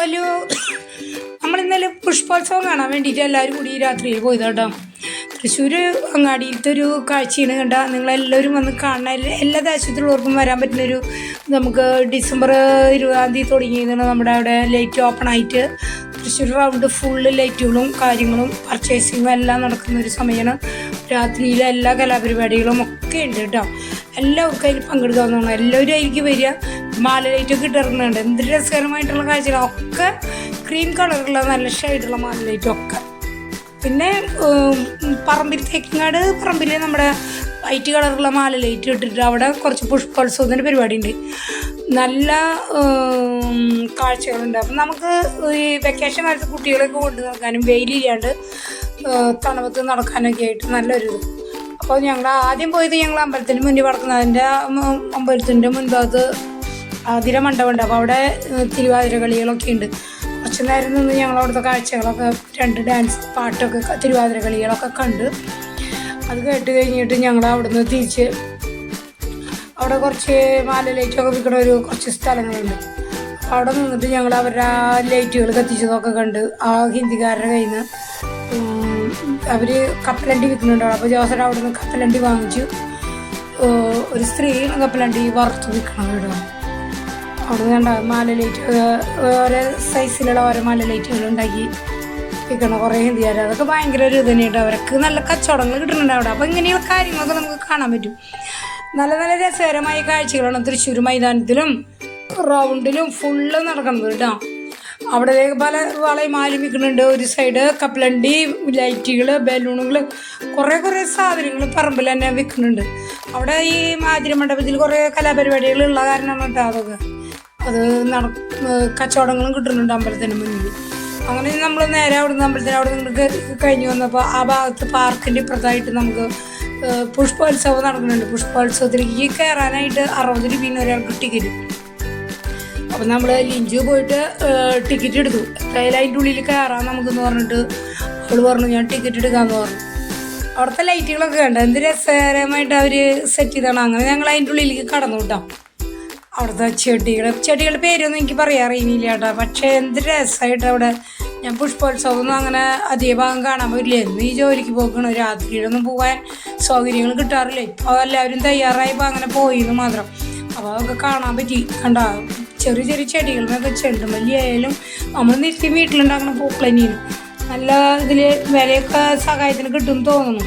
ഒരു നമ്മളിന്നലെ പുഷ്പോത്സവം കാണാൻ വേണ്ടിയിട്ട് എല്ലാവരും കൂടി രാത്രിയിൽ പോയത് കേട്ടോ. തൃശ്ശൂർ അങ്ങാടിയിലത്തെ ഒരു കാഴ്ചയാണ് കണ്ട. നിങ്ങളെല്ലാവരും വന്ന് കാണാൻ എല്ലാ ദേശത്തുള്ളവർക്കും വരാൻ പറ്റുന്നൊരു നമുക്ക് ഡിസംബർ 20 തുടങ്ങിയതാണ് നമ്മുടെ അവിടെ ലൈറ്റ് ഓപ്പൺ ആയിട്ട് തൃശ്ശൂർ റൗണ്ട് ഫുള്ള് ലൈറ്റുകളും കാര്യങ്ങളും പർച്ചേസിങ്ങും എല്ലാം നടക്കുന്നൊരു സമയമാണ്. രാത്രിയിലെ എല്ലാ കലാപരിപാടികളും ഒക്കെ ഉണ്ട് കേട്ടോ. എല്ലാവർക്കും അതിൽ പങ്കെടുക്കാവുന്നതാണ്. എല്ലാവരും അതിലേക്ക് വരിക. മാല ലൈറ്റൊക്കെ ഇട്ടിറങ്ങുന്നുണ്ട്. എന്ത് രസകരമായിട്ടുള്ള കാഴ്ചകളൊക്കെ ക്രീം കളറുള്ള നല്ല ഷെയ്ഡുള്ള മാല ലൈറ്റൊക്കെ. പിന്നെ പറമ്പിൽ തേക്കിങ്ങാട് പറമ്പിൽ നമ്മുടെ വൈറ്റ് കളറുള്ള മാല ലൈറ്റ് ഇട്ടിട്ട് അവിടെ കുറച്ച് പുഷ്പോത്സവത്തിൻ്റെ പരിപാടി ഉണ്ട്. നല്ല കാഴ്ചകളുണ്ട്. അപ്പം നമുക്ക് ഈ വെക്കേഷൻ കാലത്ത് കുട്ടികളൊക്കെ കൊണ്ടു നടക്കാനും വെയിലില്ലാണ്ട് തണുപ്പത്ത് നടക്കാനൊക്കെ ആയിട്ട് നല്ലൊരു ഇത്. അപ്പോൾ ഞങ്ങൾ ആദ്യം പോയത് ഞങ്ങൾ അമ്പലത്തിന് മുന്നിൽ വളർത്തുന്നത്. അതിൻ്റെ അമ്പലത്തിൻ്റെ മുൻഭാഗത്ത് ആതിര മണ്ഡപമുണ്ട്. അപ്പോൾ അവിടെ തിരുവാതിര കളികളൊക്കെ ഉണ്ട്. കുറച്ച് നേരം നിന്ന് ഞങ്ങൾ അവിടുത്തെ കാഴ്ചകളൊക്കെ 2 ഡാൻസ് പാട്ടൊക്കെ തിരുവാതിര കളികളൊക്കെ കണ്ട് അത് കേട്ട് കഴിഞ്ഞിട്ട് ഞങ്ങൾ അവിടുന്ന് തിരിച്ച് അവിടെ കുറച്ച് മാല ലൈറ്റൊക്കെ വിൽക്കുന്ന കുറച്ച് സ്ഥലങ്ങളുണ്ട്. അവിടെ നിന്നിട്ട് ഞങ്ങൾ അവരുടെ ആ ലൈറ്റുകൾ കത്തിച്ചതൊക്കെ കണ്ട് ആ ഹിന്ദിക്കാരുടെ കയ്യിൽ നിന്ന് അവർ കപ്പലണ്ടി വിൽക്കുന്നുണ്ടാവും. അപ്പോൾ ജോസഫ് അവിടെ നിന്ന് കപ്പലണ്ടി വാങ്ങിച്ചു. ഒരു സ്ത്രീ കപ്പലണ്ടി വറുത്ത് വിൽക്കണം കേട്ടോ. അവിടെ നിന്ന് കണ്ട മാല ലൈറ്റ് ഓരോ സൈസിലുള്ള ഓരോ മാല ലൈറ്റുകൾ ഉണ്ടാക്കി വിൽക്കണം കുറേ ഹിന്ദിക്കാർ. അതൊക്കെ ഭയങ്കര ഒരു ഇത് തന്നെയുണ്ട്. അവർക്ക് നല്ല കച്ചവടങ്ങൾ കിട്ടുന്നുണ്ട് അവിടെ. അപ്പോൾ ഇങ്ങനെയുള്ള കാര്യങ്ങളൊക്കെ നമുക്ക് കാണാൻ പറ്റും. നല്ല നല്ല രസകരമായ കാഴ്ചകളാണ് തൃശ്ശൂർ മൈതാനത്തിലും റൗണ്ടിലും ഫുള്ള് നടക്കുന്നത് കേട്ടോ. അവിടെ പല വളയും മാലി വിൽക്കുന്നുണ്ട്. ഒരു സൈഡ് കപ്പലണ്ടി ലൈറ്റുകൾ ബലൂണുകൾ കുറേ സാധനങ്ങൾ പറമ്പിൽ തന്നെ വിൽക്കുന്നുണ്ട്. അവിടെ ഈ ആതിര മണ്ഡപത്തിൽ കുറേ കലാപരിപാടികളുള്ള കാരണമാണ് കേട്ടോ. അതൊക്കെ അത് കച്ചവടങ്ങളും കിട്ടുന്നുണ്ട് അമ്പലത്തിന് മുന്നിൽ. അങ്ങനെ നമ്മൾ നേരെ അവിടുന്ന് അമ്പലത്തിന് അവിടെ നിന്ന് കഴിഞ്ഞ് വന്നപ്പോൾ ആ ഭാഗത്ത് പാർക്കിൻ്റെ ഇപ്പുറത്തായിട്ട് നമുക്ക് പുഷ്പോത്സവം നടക്കുന്നുണ്ട്. പുഷ്പോത്സവത്തിലേക്ക് കയറാനായിട്ട് 60 രൂപയാണ് ഒരാൾക്ക് ടിക്കറ്റ്. അപ്പം നമ്മൾ ലിഞ്ചു പോയിട്ട് ടിക്കറ്റ് എടുത്തു. എന്തായാലും അതിൻ്റെ ഉള്ളിൽ കയറാൻ നമുക്കെന്ന് പറഞ്ഞിട്ട് അവൾ പറഞ്ഞു ഞാൻ ടിക്കറ്റ് എടുക്കാമെന്ന് പറഞ്ഞു. അവിടുത്തെ ലൈറ്റുകളൊക്കെ കണ്ട എന്ത് രസകരമായിട്ട് അവർ സെറ്റ് ചെയ്താണ്. അങ്ങനെ ഞങ്ങൾ അതിൻ്റെ ഉള്ളിലേക്ക് കടന്നു കേട്ടോ. അവിടുത്തെ ചെടികളുടെ പേരൊന്നും എനിക്ക് പറയാൻ അറിയുന്നില്ല കേട്ടോ. പക്ഷേ എന്ത് രസമായിട്ട് അവിടെ. ഞാൻ പുഷ്പോത്സവമൊന്നും അങ്ങനെ അധിക ഭാഗം കാണാൻ പറ്റില്ലായിരുന്നു. ഈ ജോലിക്ക് പോക്കണം. രാത്രിയിലൊന്നും പോകാൻ സൗകര്യങ്ങൾ കിട്ടാറില്ല. ഇപ്പോൾ എല്ലാവരും തയ്യാറായപ്പോൾ അങ്ങനെ പോയിന്ന് മാത്രം. അപ്പോൾ അതൊക്കെ കാണാൻ പറ്റി. കണ്ട ചെറിയ ചെടികളൊക്കെ ചെണ്ടുമല്ലി ആയാലും നമ്മൾ നിത്യം വീട്ടിലുണ്ടാക്കുന്ന പൂക്കൾ തന്നെയാണ്. നല്ല ഇതിൽ വിലയൊക്കെ സഹായത്തിന് കിട്ടുമെന്ന് തോന്നുന്നു.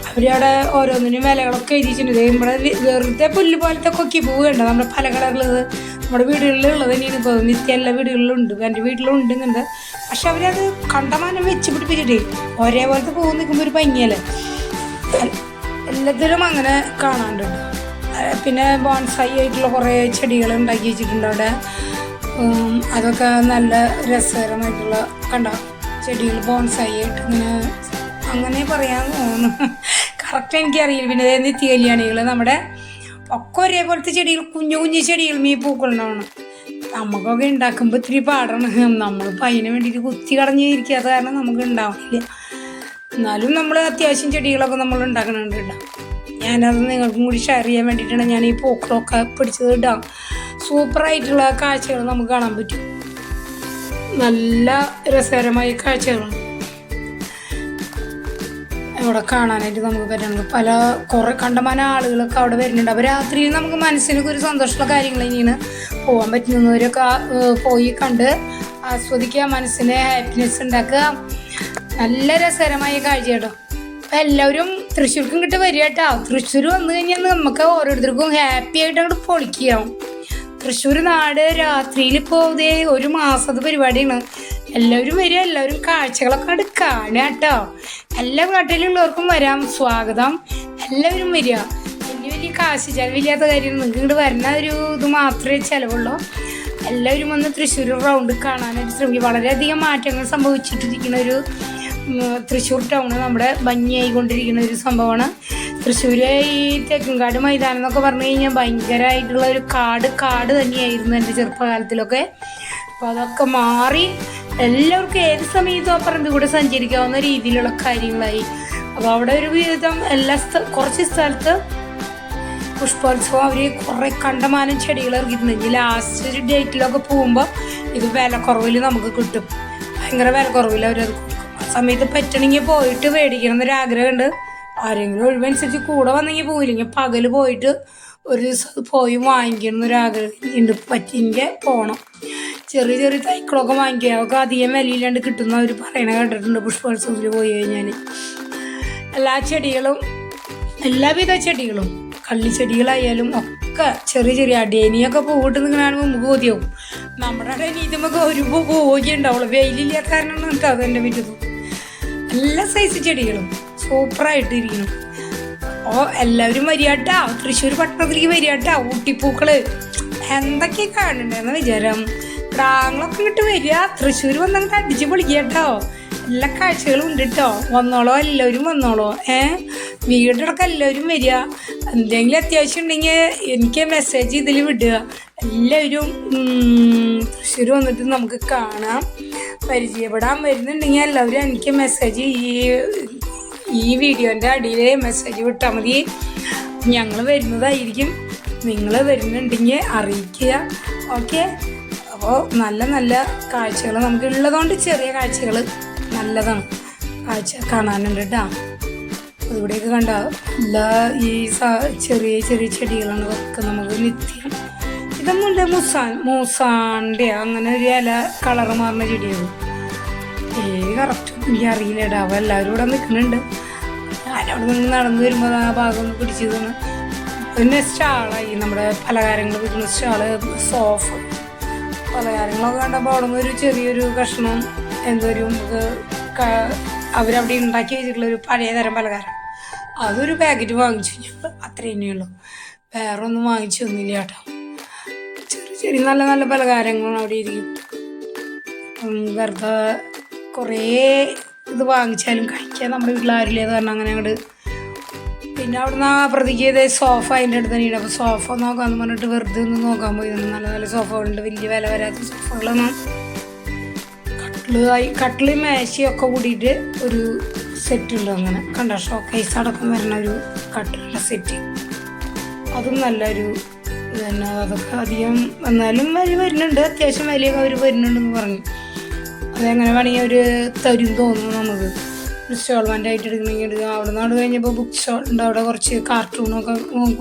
അവരവിടെ ഓരോന്നിനും വിലകളൊക്കെ എഴുതിയിട്ടുണ്ട്. നമ്മുടെ വെറുതെ പുല്ല് പോലത്തെ കൊക്കി പൂവുണ്ട്. നമ്മുടെ പല കളറിലുള്ളത് നമ്മുടെ വീടുകളിലുള്ളത് തന്നെയാണ്. ഇപ്പോൾ നിത്യം എല്ലാ വീടുകളിലുണ്ട്. എൻ്റെ വീട്ടിലുണ്ട് ഇങ്ങനത്തെ. പക്ഷെ അവരത് കണ്ടമാനം വെച്ച് പിടിപ്പിച്ചിട്ടേ ഒരേപോലത്തെ പൂ നിൽക്കുമ്പോൾ ഒരു ഭംഗിയല്ലേ. എല്ലാത്തിലും അങ്ങനെ കാണാണ്ട്. പിന്നെ ബോൺസായി ആയിട്ടുള്ള കുറേ ചെടികൾ ഉണ്ടാക്കി വെച്ചിട്ടുണ്ട് അവിടെ. അതൊക്കെ നല്ല രസകരമായിട്ടുള്ള കണ്ട ചെടികൾ ബോൺസായി ആയിട്ട് അങ്ങനെ പറയാൻ തോന്നുന്നു. കറക്റ്റ് എനിക്കറിയില്ല. പിന്നെ നിത്യ കല്യാണികൾ നമ്മുടെ ഒക്കെ ഒരേപോലത്തെ ചെടികൾ കുഞ്ഞു ചെടികളും ഈ പൂക്കളുണ്ടാവണം. നമുക്കൊക്കെ ഉണ്ടാക്കുമ്പോൾ ഇത്തിരി പാടാണ്. നമ്മളിപ്പോൾ അതിന് വേണ്ടിയിട്ട് കുത്തി കടഞ്ഞിരിക്കാത്ത കാരണം നമുക്ക് ഉണ്ടാവണില്ല. എന്നാലും നമ്മൾ അത്യാവശ്യം ചെടികളൊക്കെ നമ്മൾ ഉണ്ടാക്കണുണ്ട് കേട്ടോ. ഞാനത് നിങ്ങൾക്കും കൂടി ഷെയർ ചെയ്യാൻ വേണ്ടിയിട്ടാണ് ഞാൻ ഈ പൂക്കളൊക്കെ പിടിച്ചത് ഇടാം. സൂപ്പറായിട്ടുള്ള കാഴ്ചകൾ നമുക്ക് കാണാൻ പറ്റും. നല്ല രസകരമായ കാഴ്ചകളാണ് അവിടെ കാണാനായിട്ട് നമുക്ക് പറ്റുന്നത്. കുറേ കണ്ടമാനം ആളുകളൊക്കെ അവിടെ വരുന്നുണ്ട്. അപ്പോൾ രാത്രിയിൽ നമുക്ക് മനസ്സിനൊക്കെ ഒരു സന്തോഷമുള്ള കാര്യങ്ങൾ തന്നെയാണ്. പോകാൻ പറ്റുന്നവരൊക്കെ പോയി കണ്ട് ആസ്വദിക്കുക, മനസ്സിന് ഹാപ്പിനെസ് ഉണ്ടാക്കുക. നല്ല രസകരമായ കാഴ്ച കേട്ടോ. അപ്പം എല്ലാവരും തൃശ്ശൂർക്കും കിട്ടി വരിക കേട്ടോ. തൃശ്ശൂർ വന്നു കഴിഞ്ഞാൽ നമുക്ക് ഓരോരുത്തർക്കും ഹാപ്പി ആയിട്ട് അങ്ങോട്ട് പൊളിക്കുകയാവും. തൃശ്ശൂർ നാട് രാത്രിയിൽ പോതേ 1 മാസത്തെ പരിപാടിയാണ്. എല്ലാവരും വരിക. എല്ലാവരും കാഴ്ചകളൊക്കെ അങ്ങോട്ട് കാണുക കേട്ടോ. എല്ലാ നാട്ടിലുള്ളവർക്കും വരാം. സ്വാഗതം. എല്ലാവരും വരിക. വലിയ കാശ് ചിലവില്ലാത്ത കാര്യം. നിങ്ങൾക്ക് ഇങ്ങോട്ട് വരുന്ന ഒരു ഇത് മാത്രമേ ചിലവുള്ളൂ. എല്ലാവരും വന്ന് തൃശ്ശൂർ റൗണ്ട് കാണാനായിട്ട് ശ്രമിക്കും. വളരെയധികം മാറ്റങ്ങൾ സംഭവിച്ചിട്ടിരിക്കുന്ന ഒരു തൃശ്ശൂർ ടൗണ് നമ്മുടെ ഭംഗിയായിക്കൊണ്ടിരിക്കുന്ന ഒരു സംഭവമാണ്. തൃശ്ശൂർ ഈ തെക്കുംകാട് മൈതാനം എന്നൊക്കെ പറഞ്ഞു കഴിഞ്ഞാൽ ഭയങ്കരമായിട്ടുള്ള ഒരു കാട് തന്നെയായിരുന്നു എൻ്റെ ചെറുപ്പകാലത്തിലൊക്കെ. അപ്പോൾ അതൊക്കെ മാറി എല്ലാവർക്കും ഏത് സമയത്തും ആ പറമ്പിൽ കൂടെ സഞ്ചരിക്കാവുന്ന രീതിയിലുള്ള കാര്യങ്ങളായി. അപ്പോൾ അവിടെ ഒരു വിധം കുറച്ച് സ്ഥലത്ത് പുഷ്പോത്സവം അവർ കുറേ കണ്ടമാനം ചെടികൾ ഇറങ്ങിയിട്ടുണ്ട്. ലാസ്റ്റ് ഡേറ്റിലൊക്കെ പോകുമ്പോൾ ഇത് വിലക്കുറവിൽ നമുക്ക് കിട്ടും. ഭയങ്കര വിലക്കുറവിൽ അവരത് കൊടുക്കും. ആ സമയത്ത് പറ്റണമെങ്കിൽ പോയിട്ട് മേടിക്കണം എന്നൊരാഗ്രഹമുണ്ട്. ആരെങ്കിലും ഒഴിവനുസരിച്ച് കൂടെ വന്നെങ്കിൽ പോയില്ലെങ്കിൽ പകൽ പോയിട്ട് ഒരു ദിവസം പോയി വാങ്ങിക്കണം എന്നൊരാഗ്രഹം ഉണ്ട്. പറ്റിയെങ്കിൽ പോകണം. ചെറിയ ചെറിയ തൈക്കളൊക്കെ വാങ്ങിക്കുക. അവർക്ക് അധികം വിലയില്ലാണ്ട് കിട്ടുന്ന അവർ പറയണ കേട്ടിട്ടുണ്ട്. പുഷ്പോത്സവത്തിൽ പോയി കഴിഞ്ഞാൽ എല്ലാ ചെടികളും, എല്ലാവിധ ചെടികളും, കള്ളിച്ചെടികളായാലും ഒക്കെ ചെറിയ ചെറിയ അടേനിയൊക്കെ പൂവിട്ട് നിൽക്കണാണ് നമുക്ക് കൊതിയാവും. നമ്മുടെ അടേനി ഇതുമ്പോൾ ഒരു പൂവൊക്കെ ഉണ്ടാവുള്ളൂ. വെയിലില്ലാത്ത കാരണം കേട്ടോ അതെൻ്റെ വീട്ടിൽ എല്ലാ സൈസ് ചെടികളും സൂപ്പറായിട്ട് ഇരിക്കണം. അപ്പോൾ എല്ലാവരും വരികട്ടാ, തൃശ്ശൂർ പട്ടണത്തിലേക്ക് വരികട്ടാ. ഊട്ടിപ്പൂക്കള് എന്തൊക്കെ കാണണ്ടെന്ന് വിചാരം. പ്രാങ്ങളൊക്കെ ഇങ്ങോട്ട് വരിക, തൃശ്ശൂർ വന്നങ്ങോട്ട് അടിച്ച് പൊളിക്കട്ടോ. എല്ലാ കാഴ്ചകളും ഉണ്ട് കേട്ടോ. വന്നോളോ, എല്ലാവരും വന്നോളോ. വീടിടക്കം എല്ലാവരും വരിക. എന്തെങ്കിലും അത്യാവശ്യം ഉണ്ടെങ്കിൽ എനിക്ക് മെസ്സേജ് ഇതിൽ വിടുക. എല്ലാവരും തൃശ്ശൂർ വന്നിട്ട് നമുക്ക് കാണാം, പരിചയപ്പെടാൻ വരുന്നുണ്ടെങ്കിൽ എല്ലാവരും എനിക്ക് മെസ്സേജ് ഈ വീഡിയോൻ്റെ അടിയിൽ മെസ്സേജ് വിട്ടാൽ മതി. ഞങ്ങൾ വരുന്നതായിരിക്കും. നിങ്ങൾ വരുന്നുണ്ടെങ്കിൽ അറിയിക്കുക. ഓക്കെ. അപ്പോൾ നല്ല നല്ല കാഴ്ചകൾ നമുക്ക് ഉള്ളതുകൊണ്ട് ചെറിയ കാഴ്ചകൾ നല്ലതാണ്. കാഴ്ച കാണാനുണ്ട് കേട്ടോ. ഇവിടെയൊക്കെ കണ്ട എല്ലാ ഈ ചെറിയ ചെറിയ ചെടികളാണ് ഒക്കെ നമുക്ക് നിത്യം. ഇതൊന്നുമില്ല മൂസാൻ്റെ അങ്ങനെ ഒരു ഇല കളറ് മാറുന്ന ചെടിയാണ്. കറക്റ്റൊന്നും എനിക്ക് അറിയില്ല കേട്ടോ. അവ എല്ലാവരും ഇവിടെ നിൽക്കുന്നുണ്ട്. ഞാനവിടെ നിന്ന് നടന്നു വരുമ്പോൾ ആ ഭാഗം ഒന്ന് പിടിച്ചതാണ്. പിന്നെ സ്റ്റാളായി നമ്മുടെ പലഹാരങ്ങൾ കിട്ടുന്ന സ്റ്റാള്, സോഫ പലഹാരങ്ങളൊക്കെ കണ്ടപ്പോൾ അവിടെ നിന്ന് ഒരു ചെറിയൊരു കഷ്ണം എന്തൊരു അവരവിടെ ഉണ്ടാക്കി വെച്ചിട്ടുള്ളൊരു പഴയ തരം പലഹാരം അതൊരു പാക്കറ്റ് വാങ്ങിച്ചു. ഞങ്ങൾ അത്ര തന്നെയുള്ളൂ, വേറെ ഒന്നും വാങ്ങിച്ചൊന്നുമില്ല കേട്ടോ. ചെറിയ ചെറിയ നല്ല നല്ല പലഹാരങ്ങളും അവിടെ ഇരിക്കും. വെറുതെ കുറേ ഇത് വാങ്ങിച്ചാലും കഴിക്കാൻ നമ്മുടെ വീട്ടിലാരില്ലേ എന്ന് പറഞ്ഞാൽ അങ്ങനെ അങ്ങോട്ട്. പിന്നെ അവിടുന്ന് ആ പ്രതിക്ക് സോഫ അതിൻ്റെ അടുത്ത് തന്നെയുണ്ട്. അപ്പോൾ സോഫ നോക്കാമെന്ന് പറഞ്ഞിട്ട് വെറുതെ ഒന്ന് നോക്കാൻ പോയി. നല്ല നല്ല സോഫകളുണ്ട്, വലിയ വില വരാത്ത സോഫകളൊന്നും. കട്ടില് മേശയൊക്കെ കൂടിയിട്ട് ഒരു സെറ്റ് ഉണ്ട്. അങ്ങനെ കണ്ട ഷോക്കേസ് അടക്കം വരുന്ന ഒരു കട്ടിലുള്ള സെറ്റ്, അതും നല്ലൊരു ഇത് തന്നെ. അതൊക്കെ അധികം എന്നാലും വില വരുന്നുണ്ട്, അത്യാവശ്യം വിലയൊക്കെ അവർ വരുന്നുണ്ടെന്ന് പറഞ്ഞു. അതെങ്ങനെ വേണമെങ്കിൽ അവർ തരും തോന്നുന്നു നമുക്ക്. ഇൻസ്റ്റാൾമെൻ്റ് ആയിട്ട് എടുക്കണമെങ്കിൽ എടുക്കുക. അവിടെ നിന്ന് കഴിഞ്ഞപ്പോൾ ബുക്ക് സ്റ്റോൾ ഉണ്ട്. അവിടെ കുറച്ച് കാർട്ടൂണൊക്കെ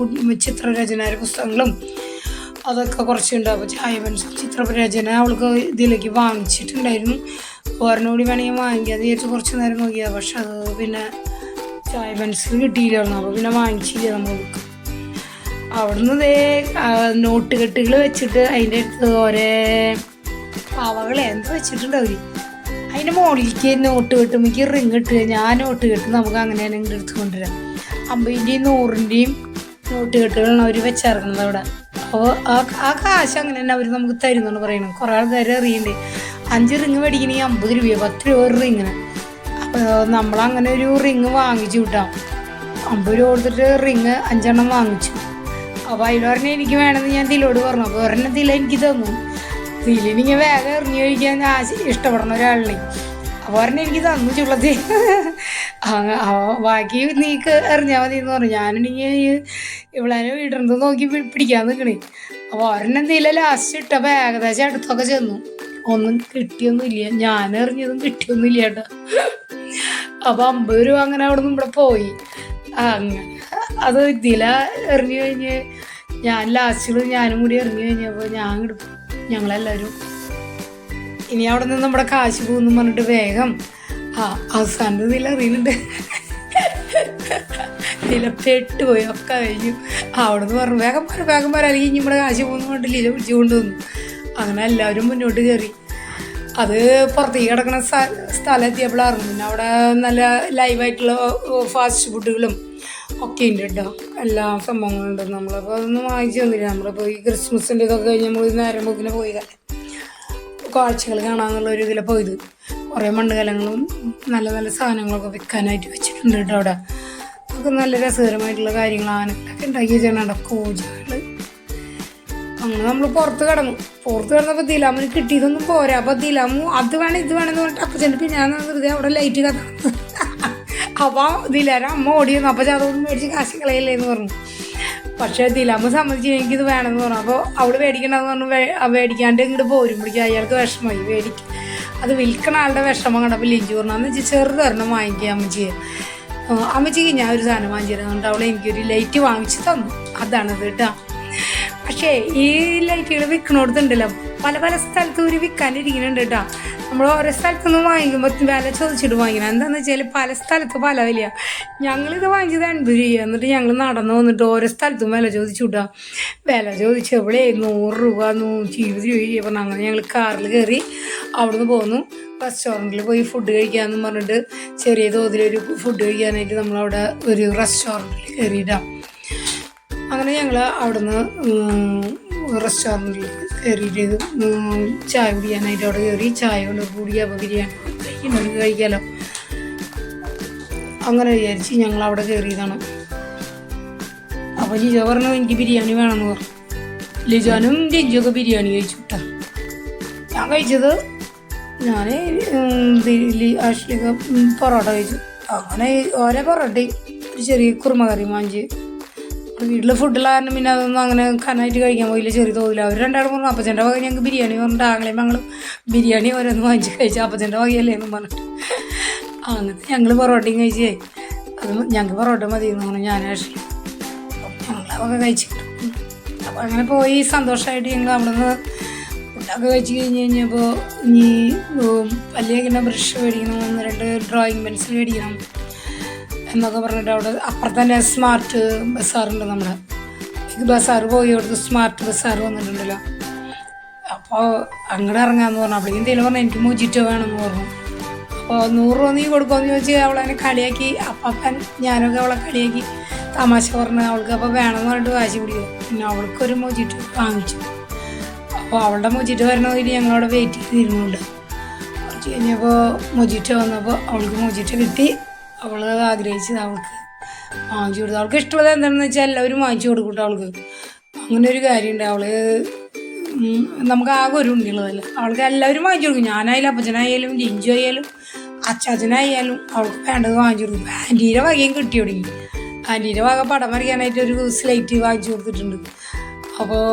ചിത്രരചന പുസ്തകങ്ങളും അതൊക്കെ കുറച്ചുണ്ട്. അപ്പോൾ ചായ പെൻസിൽ ചിത്രരചന അവൾക്ക് ഇതിലേക്ക് വാങ്ങിച്ചിട്ടുണ്ടായിരുന്നു. ഓരോടുകൂടി വേണമെങ്കിൽ വാങ്ങിക്കുക അത് വിചാരിച്ച് കുറച്ച് നേരം നോക്കിയാൽ. പക്ഷെ അത് പിന്നെ ചായ പെൻസിൽ കിട്ടിയില്ലായിരുന്നു. അപ്പോൾ പിന്നെ വാങ്ങിച്ചില്ല നമ്മൾ ബുക്ക്. അവിടുന്ന് നോട്ട് കെട്ടുകൾ വെച്ചിട്ട് അതിൻ്റെ അടുത്ത് ഓരോ പാവകളെ എന്ത് വെച്ചിട്ടുണ്ട് അവർ. അതിൻ്റെ മുകളിലേക്ക് നോട്ട് കെട്ടുമ്പോൾ റിങ് ഇട്ട് ഞാൻ നോട്ട് കെട്ട് നമുക്ക് അങ്ങനെ തന്നെ ഇങ്ങോട്ട് എടുത്ത് കൊണ്ടുവരാം. 50ൻ്റെയും 100ൻ്റെയും നോട്ട് കെട്ടുകളാണ് അവർ വെച്ചിറങ്ങുന്നത് അവിടെ. അപ്പോൾ ആ കാശ് അങ്ങനെ തന്നെ അവർ നമുക്ക് തരുമെന്നാണ് പറയുന്നത്. കുറേ ആൾക്കാർ അറിയണ്ടേ 5 റിങ് മേടിക്കണമെങ്കിൽ 50 രൂപ, 10 രൂപ ഒരു റിങ്ങിന്. അപ്പോൾ നമ്മളങ്ങനെ ഒരു റിങ് വാങ്ങിച്ചു കിട്ടാം. 50 രൂപ കൊടുത്തിട്ട് റിങ് 5 എണ്ണം വാങ്ങിച്ചു. അപ്പോൾ അതിലൊരെണ്ണം എനിക്ക് വേണമെന്ന് ഞാൻ തിലോട് പറഞ്ഞു. അപ്പോൾ ഒരെണ്ണം തില എനിക്ക് തന്നു. തിലിനിങ്ങനെ വേഗം എറിഞ്ഞു കഴിക്കാൻ ഇഷ്ടപ്പെടണ ഒരാളിനെ. അപ്പോൾ ഒരെണ്ണം എനിക്ക് തന്നു ചുള്ളത്തി. ബാക്കി നീക്ക് എറിഞ്ഞാൽ മതി എന്ന് പറഞ്ഞു. ഞാനാണെങ്കിൽ ഇവളെ വീടിരുന്ന് നോക്കി പിടിക്കാൻ നിൽക്കണേ. അപ്പോൾ ഒരെണ്ണം തില ലാസ്റ്റ് ഇട്ടപ്പോൾ ഏകദേശം അടുത്തൊക്കെ ചെന്നു. ഒന്നും കിട്ടിയൊന്നുമില്ല, ഞാൻ എറിഞ്ഞതും കിട്ടിയൊന്നുമില്ല കേട്ടോ. അപ്പോൾ 50 രൂപ അങ്ങനെ അവിടെ നിന്ന് ഇവിടെ പോയി. അങ്ങനെ അത് ഇതില എറിഞ്ഞു കഴിഞ്ഞ് ഞാൻ ലാസ്റ്റിൽ ഞാനും കൂടി എറിഞ്ഞു കഴിഞ്ഞപ്പോൾ ഞാൻ കിട്ടും. ഞങ്ങളെല്ലാവരും ഇനി അവിടെ നിന്ന് നമ്മുടെ കാശ് പോകുന്നു പറഞ്ഞിട്ട് വേഗം അവസാനത്തെ ഇതിൽ അറിയുന്നുണ്ട്. ഇതില പെട്ടുപോയി ഒക്കെ കഴിഞ്ഞു. അവിടെ നിന്ന് പറഞ്ഞു വേഗം പറയാം അല്ലെങ്കിൽ ഇനി നമ്മുടെ കാശ് പോകുന്നു പറഞ്ഞിട്ട് ലീല പിടിച്ചു കൊണ്ടുവന്നു. അങ്ങനെ എല്ലാവരും മുന്നോട്ട് കയറി. അത് പുറത്തേക്ക് കിടക്കുന്ന സ്ഥലം എത്തിയപ്പോഴായിരുന്നു. പിന്നെ അവിടെ നല്ല ലൈവായിട്ടുള്ള ഫാസ്റ്റ് ഫുഡുകളും ഒക്കെ ഉണ്ട് കേട്ടോ. എല്ലാ സംഭവങ്ങളുണ്ട്. നമ്മളപ്പോൾ അതൊന്നും വാങ്ങിച്ചു തന്നില്ല. നമ്മളിപ്പോൾ ഈ ക്രിസ്മസിൻ്റെ ഇതൊക്കെ കഴിഞ്ഞ് നമ്മൾ നേരം പോക്കിനെ പോയി കാഴ്ചകൾ കാണാമെന്നുള്ളൊരു ഇതിൽ പോയത്. കുറേ മണ്ണുകലങ്ങളും നല്ല നല്ല സാധനങ്ങളൊക്കെ വെക്കാനായിട്ട് വെച്ചിട്ടുണ്ട് കേട്ടോ അവിടെ. അതൊക്കെ നല്ല രസകരമായിട്ടുള്ള കാര്യങ്ങൾ ആനകളൊക്കെ ഉണ്ടാക്കി വെച്ചിട്ടുണ്ട്. കോജുകൾ അങ്ങനെ നമ്മൾ പുറത്ത് കിടന്നപ്പോൾ ദിലാമിന് കിട്ടിയതൊന്നും പോരാ. അപ്പോൾ ദിലാമു അത് വേണം ഇത് വേണമെന്ന് പറഞ്ഞിട്ട് അപ്പച്ചൻ്റെ പിന്നെ ഞാൻ വെറുതെ അവിടെ ലൈറ്റ് കത്തണം. അപ്പോൾ ദിലാര അമ്മ ഓടി വന്നു. അപ്പോൾ അതൊന്നും മേടിച്ച് കാശ് കളയല്ലേ എന്ന് പറഞ്ഞു. പക്ഷേ ദിലാമ്മ സമ്മതിച്ച് എനിക്കിത് വേണമെന്ന് പറഞ്ഞു. അപ്പോൾ അവൾ മേടിക്കണമെന്ന് പറഞ്ഞു മേടിക്കാണ്ട് ഇങ്ങോട്ട് പോരുമ്പോഴേക്കും അയാൾക്ക് വിഷമമായി. അത് വിൽക്കണ ആളുടെ വിഷമം കണ്ടപ്പോൾ ലിഞ്ചു പറഞ്ഞു എന്ന് വെച്ചാൽ ചെറുതൊരെണ്ണം വാങ്ങിക്കുക അമ്മച്ചിക്ക് ഞാൻ ഒരു സാധനം വാങ്ങിച്ചു തരുന്നുണ്ട്. അവൾ എനിക്കൊരു ലൈറ്റ് വാങ്ങിച്ച് തന്നു. അതാണിത് കേട്ടോ. പക്ഷേ ഈ ലൈറ്റുകൾ വിൽക്കണോടത്തുണ്ടല്ലോ പല പല സ്ഥലത്തും ഒരു വിൽക്കാനിരിക്കുന്നുണ്ട് കേട്ടോ. നമ്മൾ ഓരോ സ്ഥലത്തുനിന്ന് വാങ്ങിക്കുമ്പോൾ വില ചോദിച്ചിട്ട് വാങ്ങിക്കണം. എന്താണെന്ന് വെച്ചാൽ പല സ്ഥലത്ത് പല വിലയാണ്. ഞങ്ങളിത് വാങ്ങിച്ചത് 80 രൂപ. എന്നിട്ട് ഞങ്ങൾ നടന്നു വന്നിട്ട് ഓരോ സ്ഥലത്തും വില ചോദിച്ചു വിട്ടാൽ വില ചോദിച്ചപ്പോഴേ 100 രൂപ 120 രൂപ പറഞ്ഞു. അങ്ങനെ ഞങ്ങൾ കാറിൽ കയറി അവിടുന്ന് പോന്നു. റെസ്റ്റോറൻറ്റിൽ പോയി ഫുഡ് കഴിക്കാമെന്ന് പറഞ്ഞിട്ട് ചെറിയ തോതിലൊരു ഫുഡ് കഴിക്കാനായിട്ട് നമ്മളവിടെ ഒരു റെസ്റ്റോറൻറ്റിൽ കയറിയിട്ടാണ്. അങ്ങനെ ഞങ്ങൾ അവിടുന്ന് റെസ്റ്റോറൻറ്റിൽ കയറിയിട്ട് ചായ കുടിക്കാനായിട്ട് അവിടെ കയറി ചായ കൊണ്ട് കുടിക്കുക. അപ്പോൾ ബിരിയാണി കഴിക്കുന്നുണ്ട് കഴിക്കാമല്ലോ അങ്ങനെ വിചാരിച്ച് ഞങ്ങൾ അവിടെ കയറിയതാണ്. അപ്പോൾ ലിജോ പറഞ്ഞു എനിക്ക് ബിരിയാണി വേണമെന്ന് പറഞ്ഞു. ലിജോനും ജിഞ്ചൊക്കെ ബിരിയാണി കഴിച്ചു കേട്ടോ. ഞാൻ കഴിച്ചത് ആഷ്ലിക്ക് പൊറോട്ട കഴിച്ചു. അങ്ങനെ ഓരോ പൊറോട്ടയും ഒരു ചെറിയ കുറുമ കറി വാങ്ങിച്ച് വീട്ടിൽ ഫുഡുള്ള കാരണം പിന്നെ അതൊന്നും അങ്ങനെ കനായിട്ട് കഴിക്കാൻ പോയില്ല. ചെറിയ തോതില്ല. അവർ രണ്ടാളും പറഞ്ഞു അപ്പച്ചൻ്റെ വക ഞങ്ങൾക്ക് ബിരിയാണി പറഞ്ഞിട്ട് ആങ്ങളെയും ഞങ്ങൾ ബിരിയാണി ഓരോന്ന് വാങ്ങിച്ച് കഴിച്ചു. അപ്പച്ചൻ്റെ വകയല്ലേ എന്ന് പറഞ്ഞിട്ട് അങ്ങനെ ഞങ്ങൾ പൊറോട്ടയും കഴിച്ചേ. അത് ഞങ്ങൾക്ക് പൊറോട്ട മതി എന്ന് പറഞ്ഞു ഞാൻ ആഷ്ലി. ഞങ്ങളൊക്കെ കഴിച്ചിട്ട് അപ്പോൾ അങ്ങനെ പോയി സന്തോഷമായിട്ട് ഞങ്ങൾ അവിടെ നിന്ന് ഫുഡൊക്കെ കഴിച്ച് കഴിഞ്ഞപ്പോൾ ഇനി പല്ലിയൊക്കെ ബ്രഷ് മേടിക്കണം, 1-2 ഡ്രോയിങ് പെൻസിൽ മേടിക്കണം എന്നൊക്കെ പറഞ്ഞിട്ട് അവിടെ അപ്പുറത്ത് തന്നെ സ്മാർട്ട് ബസാറുണ്ട്. നമ്മുടെ ബസാർ പോയി അവിടുത്തെ സ്മാർട്ട് ബസാർ വന്നിട്ടുണ്ടല്ലോ. അപ്പോൾ അങ്ങോട്ട് ഇറങ്ങാമെന്ന് പറഞ്ഞു. അപ്പോഴേക്കും എന്തെങ്കിലും പറഞ്ഞു എനിക്ക് മോജിറ്റോ വേണമെന്ന് പറഞ്ഞു. അപ്പോൾ 100 രൂപ നീ കൊടുക്കുമെന്ന് ചോദിച്ച് അവളെന്നെ കളിയാക്കി. അപ്പം ഞാനൊക്കെ അവളെ കളിയാക്കി തമാശ പറഞ്ഞ് അവൾക്ക് അപ്പോൾ വേണമെന്ന് പറഞ്ഞിട്ട് വാശി പിടിക്കും. പിന്നെ അവൾക്കൊരു മോജിറ്റോ വാങ്ങിച്ചു. അപ്പോൾ അവളുടെ മൊജിറ്റോ വരണമെങ്കിൽ ഞങ്ങളവിടെ വെയിറ്റ് ചെയ്തിരുന്നുണ്ട്. കുറച്ച് കഴിഞ്ഞപ്പോൾ മൊജിറ്റോ വന്നപ്പോൾ അവൾക്ക് മൊജിറ്റോ കിട്ടി. അവൾ ആഗ്രഹിച്ചത് അവൾക്ക് വാങ്ങിച്ചു കൊടുത്തു. അവൾക്ക് ഇഷ്ടമുള്ളത് എന്താണെന്ന് വെച്ചാൽ എല്ലാവരും വാങ്ങിച്ചു കൊടുക്കും അവൾക്ക്. അങ്ങനെ ഒരു കാര്യമുണ്ട്. അവൾ നമുക്ക് ആകെ ഒരു ഉണ്ടിയുള്ളതല്ല. അവൾക്ക് എല്ലാവരും വാങ്ങിച്ചു കൊടുക്കും. ഞാനായാലും അപ്പച്ചനായാലും ജിഞ്ചു ആയാലും അച്ചാച്ചനായാലും അവൾക്ക് വേണ്ടത് വാങ്ങിച്ചു കൊടുക്കും. ആൻറ്റീൻ്റെ വകയും കിട്ടി തുടങ്ങി. ആൻറ്റീൻ്റെ വക പടം വരയ്ക്കാനായിട്ട് ഒരു സ്ലൈറ്റ് വാങ്ങിച്ചു കൊടുത്തിട്ടുണ്ട്. അപ്പോൾ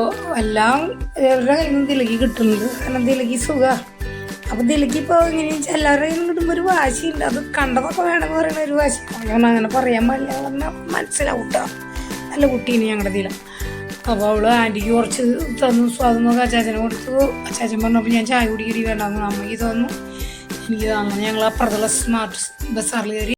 എല്ലാം ഇവരുടെ കയ്യിൽ നിന്ന് തിലക്കി കിട്ടുന്നുണ്ട്. കാരണം തിലക്കി സുഖമാണ്. അപ്പോൾ തിലക്കി ഇപ്പോൾ എങ്ങനെയാണെന്ന് വെച്ചാൽ എല്ലാവരുടെ കയ്യിൽ നിന്ന് കിട്ടുമ്പോൾ ഒരു വാശിയുണ്ട്. അത് കണ്ടതൊക്കെ വേണമെന്ന് പറയുന്ന ഒരു വാശി. ഞാൻ അങ്ങനെ പറയാൻ പാടില്ല പറഞ്ഞാൽ മനസ്സിലാവും കേട്ടോ. നല്ല കുട്ടീനെ ഞങ്ങളുടെ തില. അപ്പോൾ അവൾ ആൻറ്റിക്ക് കുറച്ച് തന്നു. അതൊന്നൊക്കെ അച്ചാച്ചനെ കൊടുത്തു. അച്ചാച്ചൻ പറഞ്ഞപ്പോൾ ഞാൻ ചായ കുടിക്കടി വേണ്ടാന്ന് അമ്മയ്ക്ക് തോന്നുന്നു. എനിക്ക് അങ്ങനെ ഞങ്ങൾ അപ്പുറത്തുള്ള സ്മാർട്ട് ബസാറിൽ കയറി.